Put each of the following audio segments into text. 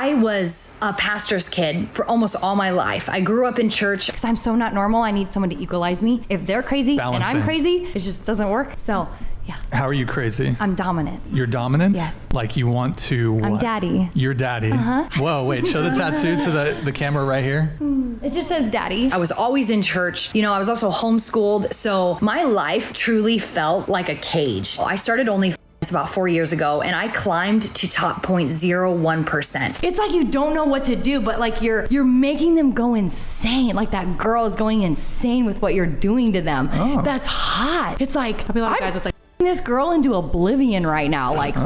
I was a pastor's kid for almost all my life. I grew up in church. Because I'm so not normal, I need someone to equalize me. If they're crazy and I'm crazy, it just doesn't work. So, yeah. How are you crazy? I'm dominant. You're dominant? Yes. Like you want to what? I'm daddy. You're daddy. Whoa, wait, show the tattoo to the camera right here. It just says daddy. I was always in church. You know, I was also homeschooled. So my life truly felt like a cage. I started OnlyFans about 4 years ago, and I climbed to top 0.01%. It's like you don't know what to do, but like you're making them go insane. Like that girl is going insane with what you're doing to them. Oh. That's hot. It's like I'm guys with like this girl into oblivion right now. Like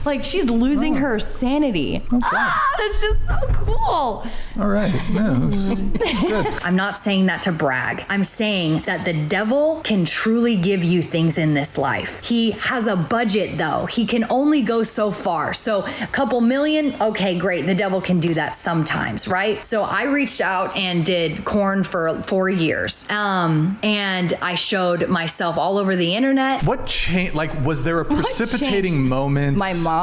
like she's losing her sanity. Okay. That's just so cool. All right. No, it's good. I'm not saying that to brag. I'm saying that the devil can truly give you things in this life. He has a budget though. He can only go so far. So a couple million, okay, great. The devil can do that sometimes, right? So I reached out and did corn for 4 years. And I showed myself all over the internet. What changed? Like, was there a precipitating moment? My mom.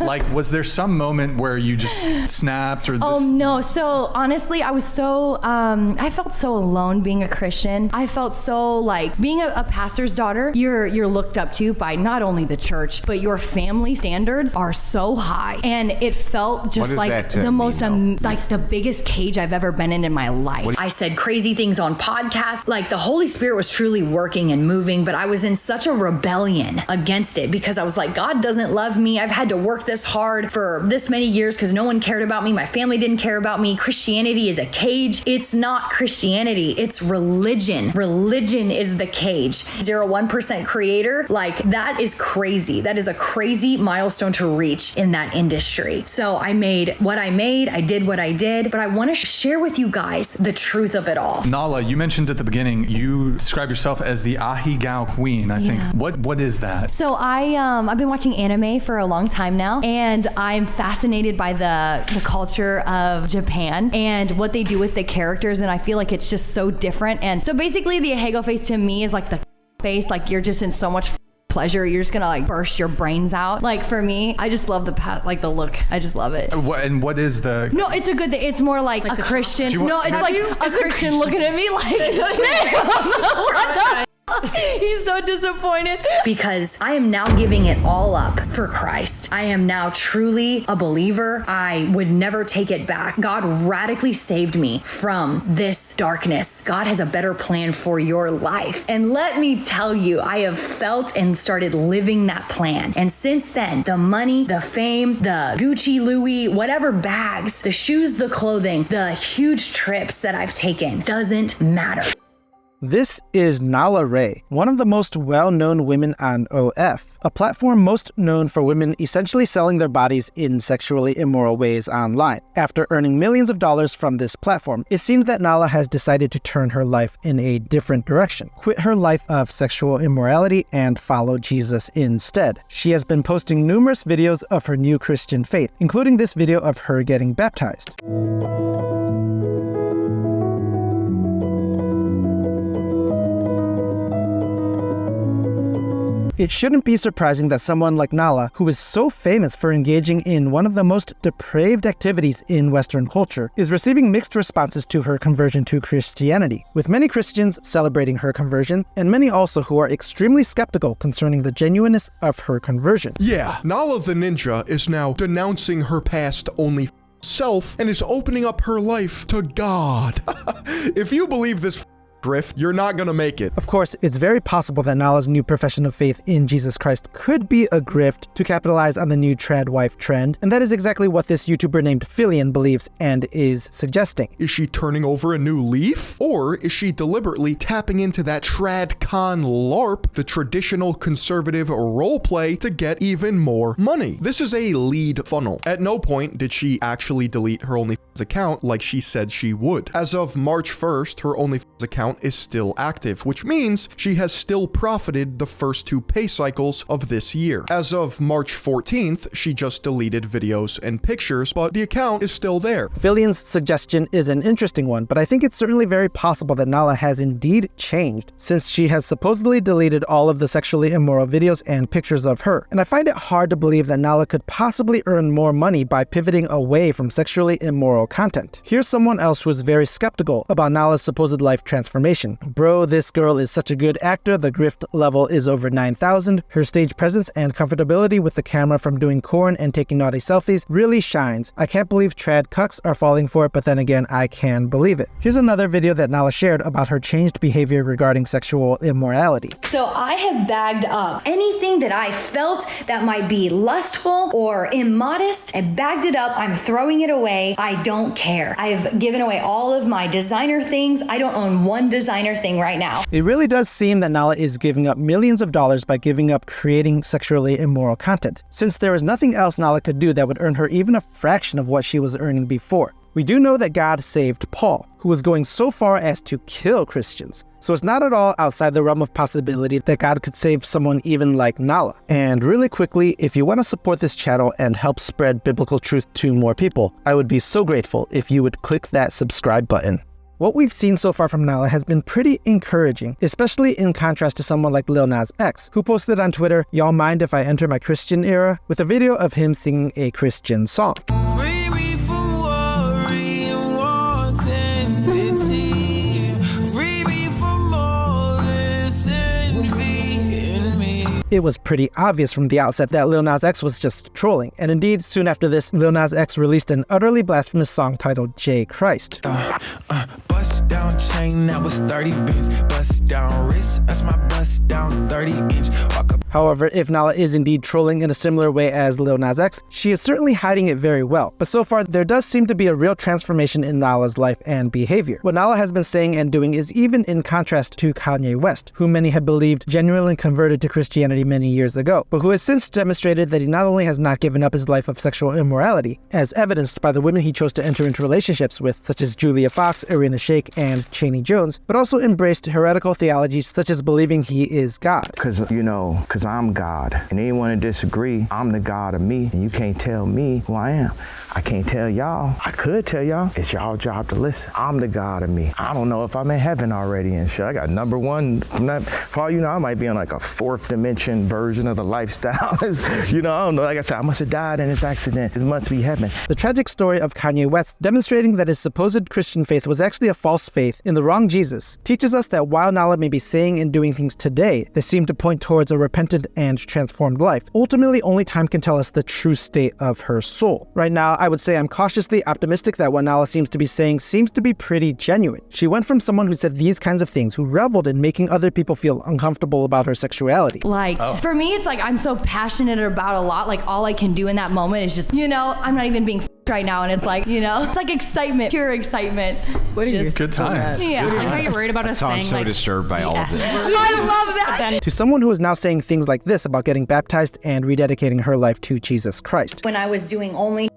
Like, was there some moment where you just snapped or this? Oh no. So honestly, I was so, I felt so alone being a Christian. I felt so like being a pastor's daughter, you're looked up to by not only the church, but your family standards are so high. And it felt just like the most, like the biggest cage I've ever been in my life. I said crazy things on podcasts. Like the Holy Spirit was truly working and moving, but I was in such a rebellion against it because I was like, God doesn't love me. I've had to work this hard for this many years because no one cared about me. My family didn't care about me. Christianity is a cage. It's not Christianity. It's religion. Religion is the cage. 0.01% creator. Like that is crazy. That is a crazy milestone to reach in that industry. So I made what I made. I did what I did, but I want to share with you guys the truth of it all. Nala, you mentioned at the beginning, you describe yourself as the Ahegao queen, I think. What is that? So I've been watching anime for a long time now, and I'm fascinated by the culture of Japan and what they do with the characters, and I feel like it's just so different. And so basically the Ahegao face to me is like the face, like you're just in so much pleasure, you're just gonna like burst your brains out. Like for me, I just love the look. I just love it. And what is the? No, it's a good thing. It's more like a Christian. No, it's like a Christian looking at me like, what the? He's so disappointed because I am now giving it all up for Christ. I am now truly a believer. I would never take it back. God radically saved me from this darkness. God has a better plan for your life. And let me tell you, I have felt and started living that plan. And since then, the money, the fame, the Gucci, Louis, whatever bags, the shoes, the clothing, the huge trips that I've taken doesn't matter. This is Nala Ray, one of the most well-known women on OF, a platform most known for women essentially selling their bodies in sexually immoral ways online. After earning millions of dollars from this platform, it seems that Nala has decided to turn her life in a different direction, quit her life of sexual immorality and follow Jesus instead. She has been posting numerous videos of her new Christian faith, including this video of her getting baptized. It shouldn't be surprising that someone like Nala, who is so famous for engaging in one of the most depraved activities in Western culture, is receiving mixed responses to her conversion to Christianity, with many Christians celebrating her conversion, and many also who are extremely skeptical concerning the genuineness of her conversion. Yeah, Nala the Ninja is now denouncing her past only self and is opening up her life to God. If you believe this grift, you're not gonna make it. Of course, it's very possible that Nala's new profession of faith in Jesus Christ could be a grift to capitalize on the new trad wife trend, and that is exactly what this YouTuber named Phillion believes and is suggesting. Is she turning over a new leaf? Or is she deliberately tapping into that trad con LARP, the traditional conservative roleplay, to get even more money? This is a lead funnel. At no point did she actually delete her OnlyFans account like she said she would. As of March 1st, her OnlyFans account is still active, which means she has still profited the first 2 pay cycles of this year. As of March 14th, she just deleted videos and pictures, but the account is still there. Phillion's suggestion is an interesting one, but I think it's certainly very possible that Nala has indeed changed, since she has supposedly deleted all of the sexually immoral videos and pictures of her. And I find it hard to believe that Nala could possibly earn more money by pivoting away from sexually immoral content. Here's someone else who is very skeptical about Nala's supposed life transformation. Bro, this girl is such a good actor, the grift level is over 9,000, her stage presence and comfortability with the camera from doing corn and taking naughty selfies really shines. I can't believe trad cucks are falling for it, but then again, I can believe it. Here's another video that Nala shared about her changed behavior regarding sexual immorality. So I have bagged up anything that I felt that might be lustful or immodest. I bagged it up. I'm throwing it away. I don't care. I've given away all of my designer things. I don't own one designer thing right now. It really does seem that Nala is giving up millions of dollars by giving up creating sexually immoral content, since there is nothing else Nala could do that would earn her even a fraction of what she was earning before. We do know that God saved Paul, who was going so far as to kill Christians. So it's not at all outside the realm of possibility that God could save someone even like Nala. And really quickly, if you want to support this channel and help spread biblical truth to more people, I would be so grateful if you would click that subscribe button. What we've seen so far from Nala has been pretty encouraging, especially in contrast to someone like Lil Nas X, who posted on Twitter, "Y'all mind if I enter my Christian era?" with a video of him singing a Christian song. It was pretty obvious from the outset that Lil Nas X was just trolling, and indeed, soon after this, Lil Nas X released an utterly blasphemous song titled J Christ. Bust down chain, that was 30 bins. Bust down wrist, that's my bust down 30-inch. Walk up. However, if Nala is indeed trolling in a similar way as Lil Nas X, she is certainly hiding it very well. But so far, there does seem to be a real transformation in Nala's life and behavior. What Nala has been saying and doing is even in contrast to Kanye West, who many had believed genuinely converted to Christianity many years ago, but who has since demonstrated that he not only has not given up his life of sexual immorality, as evidenced by the women he chose to enter into relationships with, such as Julia Fox, Irina Shayk, and Cheney Jones, but also embraced heretical theologies such as believing he is God. Because I'm God, and anyone who disagree, I'm the God of me, and you can't tell me who I am. I can't tell y'all. I could tell y'all. It's y'all job to listen. I'm the God of me. I don't know if I'm in heaven already and shit. I got number one. For all you know, I might be on like a 4th dimension version of the lifestyle. I don't know. Like I said, I must have died in this accident. It must be heaven. The tragic story of Kanye West, demonstrating that his supposed Christian faith was actually a false faith in the wrong Jesus, teaches us that while Nala may be saying and doing things today that seem to point towards a repentant and transformed life, ultimately only time can tell us the true state of her soul. Right now, I would say I'm cautiously optimistic that what Nala seems to be saying seems to be pretty genuine. She went from someone who said these kinds of things, who reveled in making other people feel uncomfortable about her sexuality. For me, it's like I'm so passionate about a lot. Like all I can do in that moment is just, I'm not even being right now, and it's like, it's like excitement, pure excitement. What are you? Good times. Yeah. Good I like how you're worried about us saying, I'm so disturbed by all of this. I love that. To someone who is now saying things like this about getting baptized and rededicating her life to Jesus Christ. When I was doing only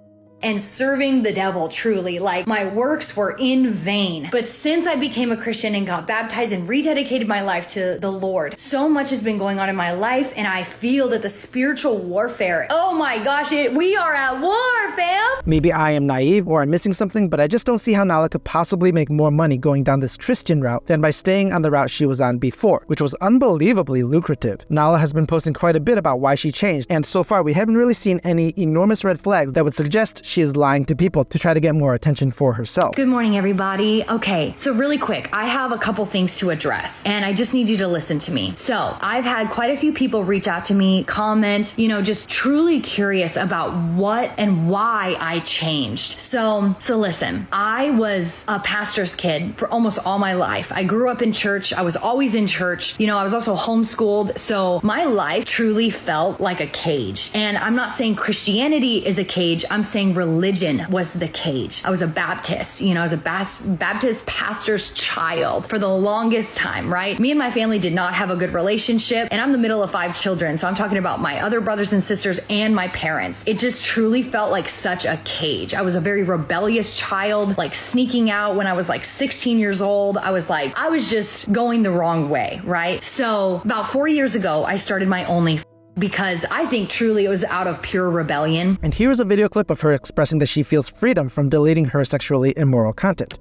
and serving the devil truly, like my works were in vain. But since I became a Christian and got baptized and rededicated my life to the Lord, so much has been going on in my life, and I feel that the spiritual warfare, oh my gosh, we are at war, fam! Maybe I am naive or I'm missing something, but I just don't see how Nala could possibly make more money going down this Christian route than by staying on the route she was on before, which was unbelievably lucrative. Nala has been posting quite a bit about why she changed, and so far we haven't really seen any enormous red flags that would suggest she is lying to people to try to get more attention for herself. Good morning, everybody. Okay, so really quick, I have a couple things to address, and I just need you to listen to me. So I've had quite a few people reach out to me, comment, just truly curious about what and why I changed. So listen, I was a pastor's kid for almost all my life. I grew up in church. I was always in church. I was also homeschooled. So my life truly felt like a cage. And I'm not saying Christianity is a cage. I'm saying religion was the cage. I was a Baptist. I was a Baptist pastor's child for the longest time, right? Me and my family did not have a good relationship, and I'm the middle of 5 children. So I'm talking about my other brothers and sisters and my parents. It just truly felt like such a cage. I was a very rebellious child, like sneaking out when I was like 16 years old. I was just going the wrong way, right? So about 4 years ago, I started my OnlyFans because I think truly it was out of pure rebellion. And here's a video clip of her expressing that she feels freedom from deleting her sexually immoral content.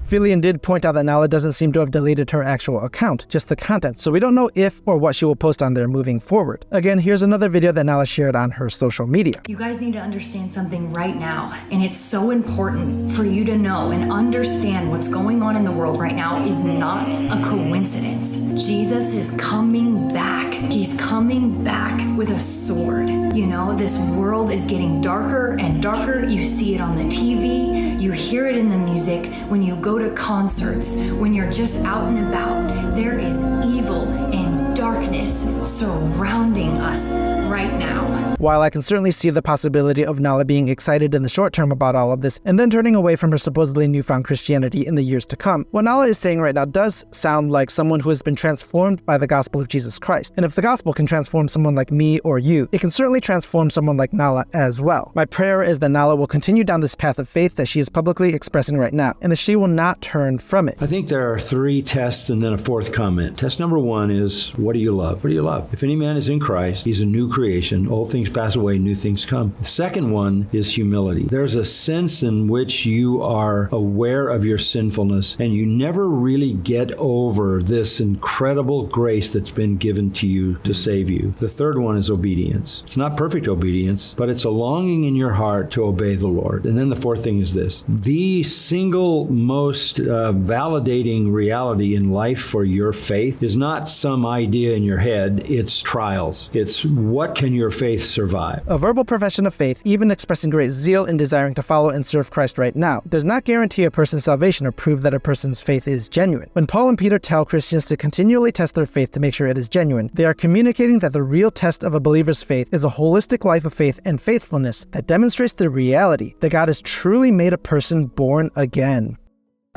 Phillion did point out that Nala doesn't seem to have deleted her actual account, just the content, so we don't know if or what she will post on there moving forward. Again, here's another video that Nala shared on her social media. You guys need to understand something right now, and it's so important for you to know and understand what's going on in the world right now is not a coincidence. Jesus is coming back. He's coming back with a sword. You know, this world is getting darker and darker. You see it on the TV, you hear it in the music, when you go to concerts, when you're just out and about. There is evil and darkness surrounding us right now. While I can certainly see the possibility of Nala being excited in the short term about all of this, and then turning away from her supposedly newfound Christianity in the years to come, what Nala is saying right now does sound like someone who has been transformed by the gospel of Jesus Christ. And if the gospel can transform someone like me or you, it can certainly transform someone like Nala as well. My prayer is that Nala will continue down this path of faith that she is publicly expressing right now, and that she will not turn from it. I think there are 3 tests and then a 4th comment. Test number 1 is, what do you love? What do you love? If any man is in Christ, he's a new creation. Old things pass away, new things come. The second one is humility. There's a sense in which you are aware of your sinfulness and you never really get over this incredible grace that's been given to you to save you. The third one is obedience. It's not perfect obedience, but it's a longing in your heart to obey the Lord. And then the 4th thing is this. The single most validating reality in life for your faith is not some idea in your head, it's trials. It's what can your faith survive? A verbal profession of faith, even expressing great zeal in desiring to follow and serve Christ right now, does not guarantee a person's salvation or prove that a person's faith is genuine. When Paul and Peter tell Christians to continually test their faith to make sure it is genuine, they are communicating that the real test of a believer's faith is a holistic life of faith and faithfulness that demonstrates the reality that God has truly made a person born again.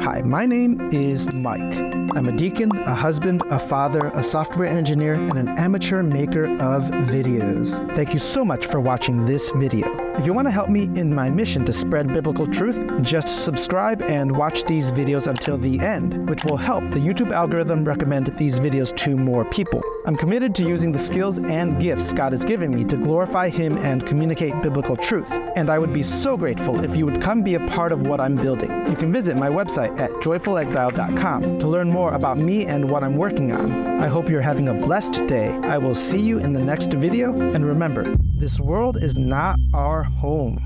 Hi, my name is Mike. I'm a deacon, a husband, a father, a software engineer, and an amateur maker of videos. Thank you so much for watching this video. If you want to help me in my mission to spread biblical truth, just subscribe and watch these videos until the end, which will help the YouTube algorithm recommend these videos to more people. I'm committed to using the skills and gifts God has given me to glorify Him and communicate biblical truth, and I would be so grateful if you would come be a part of what I'm building. You can visit my website at joyfulexile.com to learn more about me and what I'm working on. I hope you're having a blessed day. I will see you in the next video, and remember, this world is not our home.